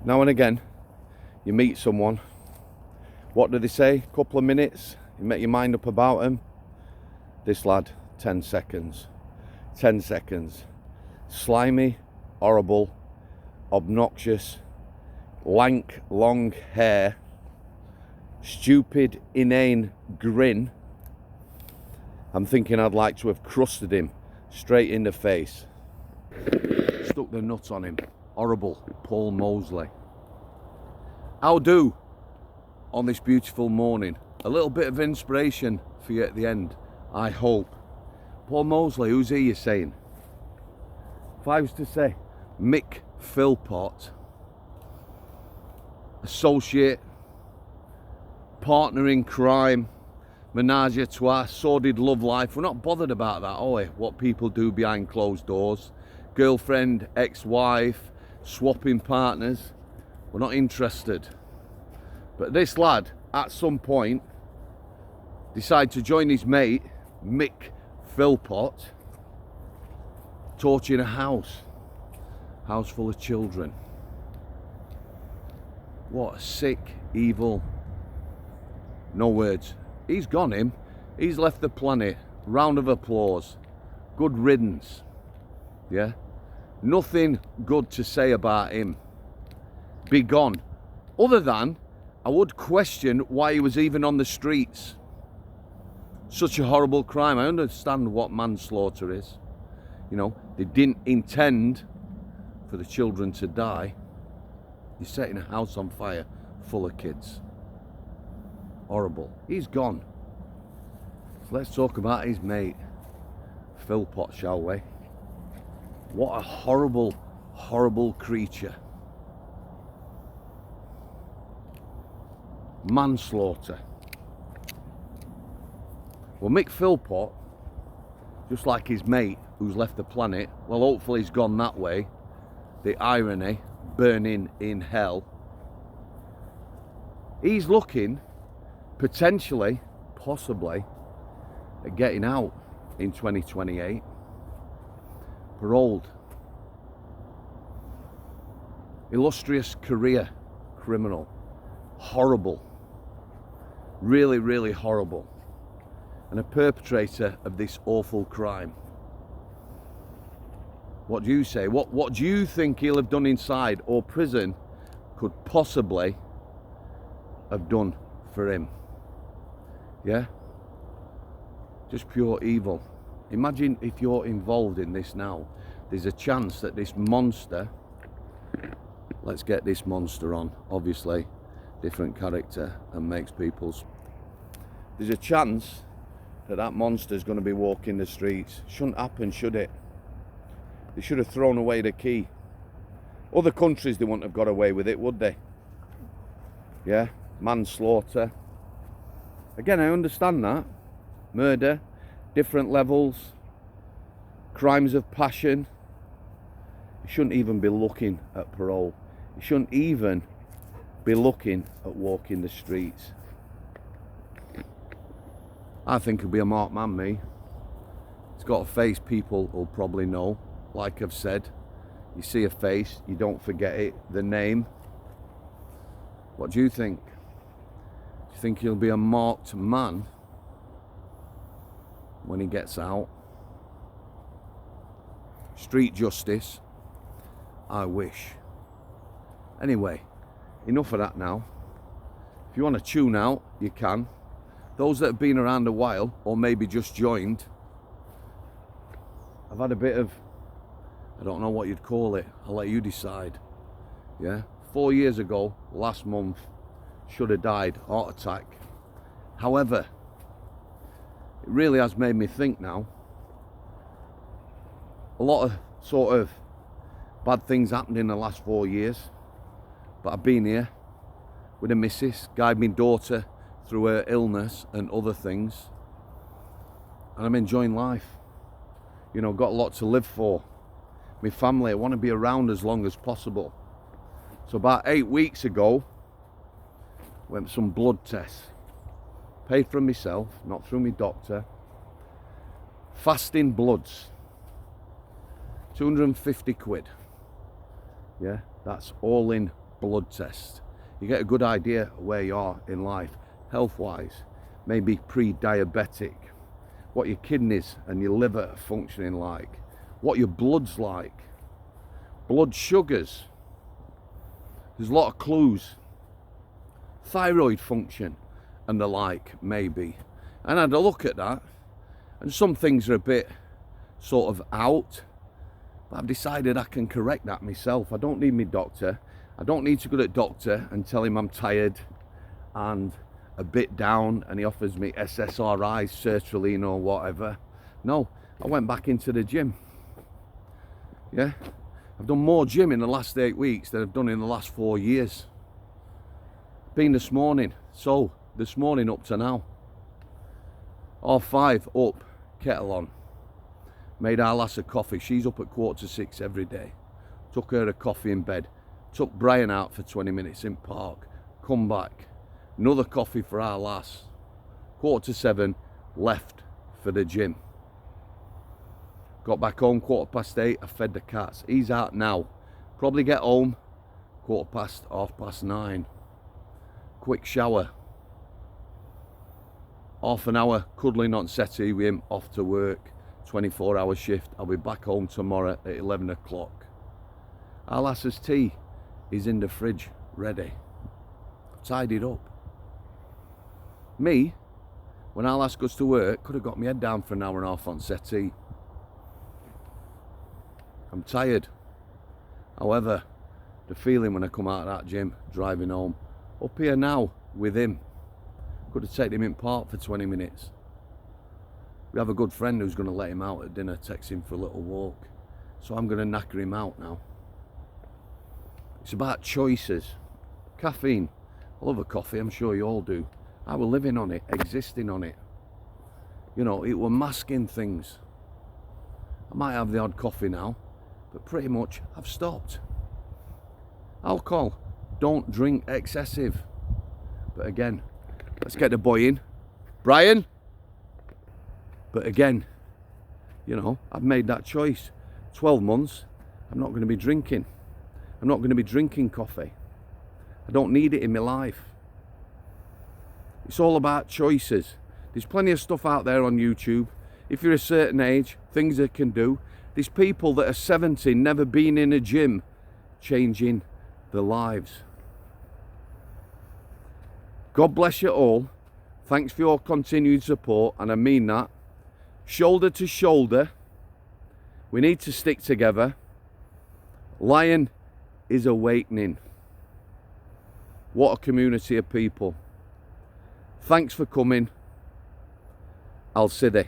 Now and again, you meet someone. What do they say? A couple of minutes, you make your mind up about them. This lad, 10 seconds. 10 seconds. Slimy, horrible, obnoxious, lank, long hair, stupid, inane grin. I'm thinking I'd like to have crusted him straight in the face. Stuck the nuts on him. Horrible, Paul Mosely. How do on this beautiful morning? A little bit of inspiration for you at the end, I hope. Paul Mosely, who's he, you saying? If I was to say Mick Phillpotts, associate, partner in crime, menage a trois, sordid love life, we're not bothered about that, are we? What people do behind closed doors. Girlfriend, ex-wife, swapping partners, we're not interested. But this lad, at some point, decided to join his mate, Mick Phillpotts, torching a house full of children. What a sick, evil, no words. He's gone, him. He's left the planet. Round of applause. Good riddance. Yeah? Nothing good to say about him. Be gone. Other than, I would question why he was even on the streets. Such a horrible crime. I understand what manslaughter is. You know, they didn't intend for the children to die. You're setting a house on fire full of kids. Horrible. He's gone. So let's talk about his mate, Phillpotts, shall we? What a horrible, horrible creature. Manslaughter. Well, Mick Phillpotts, just like his mate who's left the planet, well, hopefully he's gone that way. The irony, burning in hell. He's looking, potentially, possibly, at getting out in 2028. Paroled. Illustrious career criminal. Horrible. Really, really horrible. And a perpetrator of this awful crime. What do you say? What do you think he'll have done inside, or prison could possibly have done for him? Yeah? Just pure evil. Imagine if you're involved in this now. There's a chance that this monster, let's get this monster on, obviously different character and makes people's, there's a chance that that monster's going to be walking the streets. Shouldn't happen, should it? They should have thrown away the key. Other countries, they wouldn't have got away with it, would they? Yeah, manslaughter. Again, I understand that. Murder, different levels, crimes of passion. You shouldn't even be looking at parole. You shouldn't even be looking at walking the streets. I think he'll be a marked man, me. He's got a face people will probably know. Like I've said, you see a face, you don't forget it. The name. What do you think? Do you think he'll be a marked man when he gets out? Street justice. I wish. Anyway, enough of that now. If you want to tune out, you can. Those that have been around a while, or maybe just joined, I've had a bit of, I don't know what you'd call it, I'll let you decide. Yeah, 4 years ago, last month, should have died, heart attack. However, it really has made me think now. A lot of sort of bad things happened in the last 4 years, but I've been here with a missus, guide my daughter through her illness and other things, and I'm enjoying life. You know, got a lot to live for. My family, I want to be around as long as possible. So about 8 weeks ago, went for some blood tests. Paid for myself, not through my doctor. Fasting bloods. 250 quid. Yeah, that's all in blood test. You get a good idea of where you are in life, health-wise, maybe pre-diabetic, what your kidneys and your liver are functioning like, what your blood's like, blood sugars. There's a lot of clues. Thyroid function and the like, maybe. And I had a look at that, and some things are a bit sort of out, but I've decided I can correct that myself. I don't need my doctor. I don't need to go to the doctor and tell him I'm tired and a bit down and he offers me SSRIs, sertraline or whatever. No, I went back into the gym. Yeah, I've done more gym in the last 8 weeks than I've done in the last 4 years. Been this morning, so this morning up to now. 5:30 up, kettle on. Made our lass a coffee. She's up at 5:45 every day. Took her a coffee in bed. Took Brian out for 20 minutes in park. Come back. Another coffee for our lass. 7:15, left for the gym. Got back home 8:15. I fed the cats. He's out now. Probably get home 9:15. Quick shower. Half an hour cuddling on settee with him, off to work. 24-hour shift. I'll be back home tomorrow at 11 o'clock. Our lass's tea is in the fridge, ready. Tidied up. Me, when our lass goes to work, could have got my head down for an hour and a half on settee. I'm tired. However, the feeling when I come out of that gym, driving home, up here now with him, could have taken him in park for 20 minutes. We have a good friend who's going to let him out at dinner, text him for a little walk. So I'm going to knacker him out now. It's about choices. Caffeine. I love a coffee, I'm sure you all do. I was living on it, existing on it. You know, it were masking things. I might have the odd coffee now, but pretty much I've stopped. Alcohol. Don't drink excessive. But again, let's get the boy in. Brian? But again, you know, I've made that choice. 12 months, I'm not going to be drinking. I'm not going to be drinking coffee. I don't need it in my life. It's all about choices. There's plenty of stuff out there on YouTube. If you're a certain age, things they can do. There's people that are 70, never been in a gym, changing their lives. God bless you all. Thanks for your continued support, and I mean that. Shoulder to shoulder. We need to stick together. Lion is awakening. What a community of people. Thanks for coming. I'll see you.